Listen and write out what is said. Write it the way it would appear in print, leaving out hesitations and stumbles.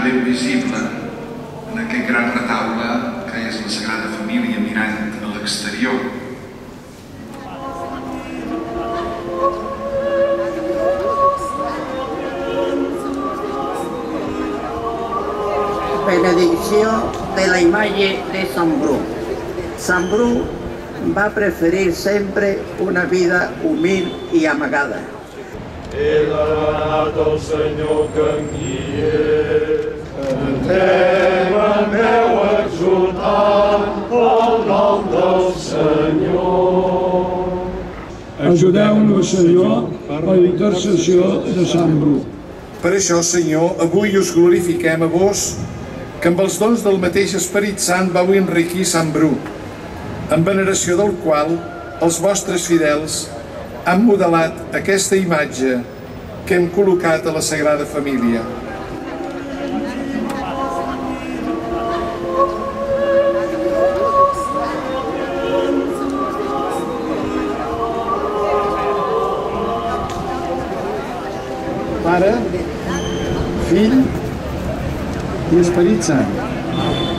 queda ben visible en aquest gran retaule que és la Sagrada Família mirant a l'exterior. Benedicció de la imatge de Sant Bru. Sant Bru va preferir sempre una vida humil i amagada. He demanat al Senyor que em guiés, en terra meu exultant el nom del Senyor. Ajudeu-nos, Senyor, per la intercessió de Sant Bru. Per això, Senyor, avui us glorifiquem a vos, que amb els dons del mateix Esperit Sant vau enriquir Sant Bru, en veneració del qual els vostres fidels han modelat aquesta imatge que hem col·locat a la Sagrada Família. Pare, Fill i Esperit Sant.